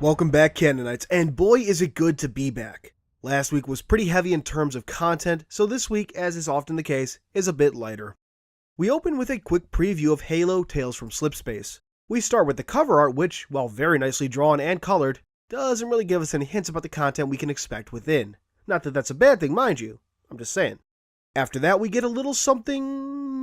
Welcome back, Canonites, and boy is it good to be back. Last week was pretty heavy in terms of content, so this week, as is often the case, is a bit lighter. We open with a quick preview of Halo Tales from Slipspace. We start with the cover art which, while very nicely drawn and colored, doesn't really give us any hints about the content we can expect within. Not that that's a bad thing, mind you, I'm just saying. After that we get a little something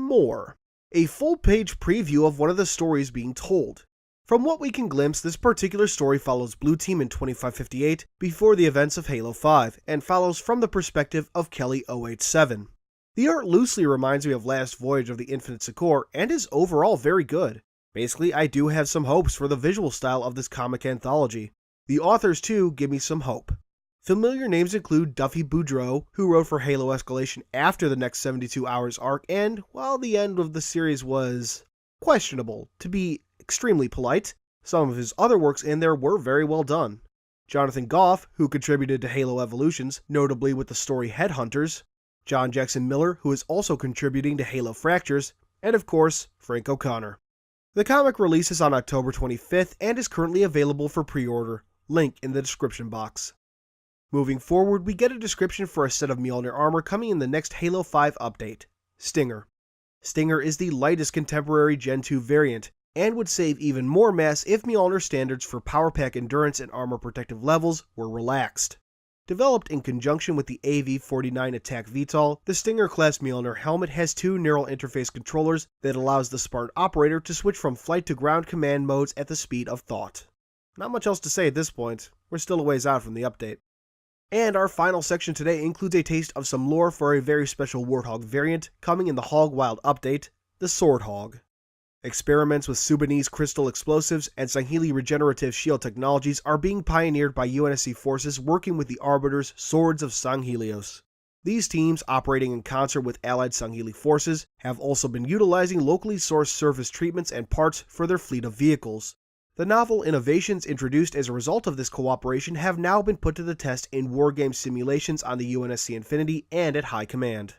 more. A full-page preview of one of the stories being told. From what we can glimpse, this particular story follows Blue Team in 2558 before the events of Halo 5, and follows from the perspective of Kelly 087. The art loosely reminds me of Last Voyage of the Infinite Succor, and is overall very good. Basically, I do have some hopes for the visual style of this comic anthology. The authors too give me some hope. Familiar names include Duffy Boudreau, who wrote for Halo Escalation after the next 72 Hours arc, and while the end of the series was questionable, to be extremely polite, some of his other works in there were very well done. Jonathan Goff, who contributed to Halo Evolutions, notably with the story Headhunters, John Jackson Miller, who is also contributing to Halo Fractures, and of course, Frank O'Connor. The comic releases on October 25th and is currently available for pre-order, link in the description box. Moving forward, we get a description for a set of Mjolnir armor coming in the next Halo 5 update, Stinger. Stinger is the lightest contemporary Gen 2 variant, and would save even more mass if Mjolnir standards for power pack endurance and armor protective levels were relaxed. Developed in conjunction with the AV-49 attack VTOL, the Stinger-class Mjolnir helmet has two neural interface controllers that allows the Spartan operator to switch from flight to ground command modes at the speed of thought. Not much else to say at this point, we're still a ways out from the update. And our final section today includes a taste of some lore for a very special Warthog variant coming in the Hog Wild update, the Sword Hog. Experiments with Sudanese crystal explosives and Sangheili regenerative shield technologies are being pioneered by UNSC forces working with the Arbiter's Swords of Sanghelios. These teams, operating in concert with allied Sangheili forces, have also been utilizing locally sourced surface treatments and parts for their fleet of vehicles. The novel innovations introduced as a result of this cooperation have now been put to the test in wargame simulations on the UNSC Infinity and at High Command.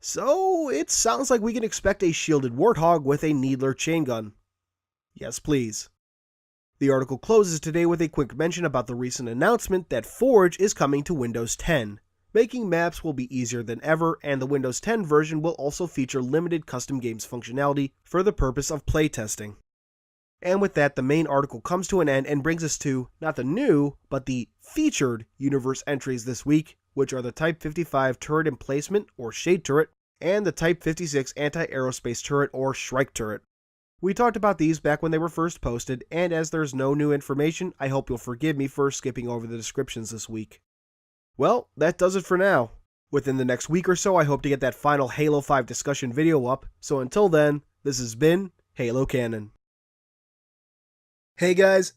So, it sounds like we can expect a shielded Warthog with a Needler chain gun. Yes, please. The article closes today with a quick mention about the recent announcement that Forge is coming to Windows 10. Making maps will be easier than ever, and the Windows 10 version will also feature limited custom games functionality for the purpose of playtesting. And with that, the main article comes to an end and brings us to, not the new, but the featured universe entries this week, which are the Type 55 Turret Emplacement, or Shade Turret, and the Type 56 Anti-Aerospace Turret, or Shrike Turret. We talked about these back when they were first posted, and as there's no new information, I hope you'll forgive me for skipping over the descriptions this week. Well, that does it for now. Within the next week or so, I hope to get that final Halo 5 discussion video up, so until then, this has been Halo Canon. Hey guys,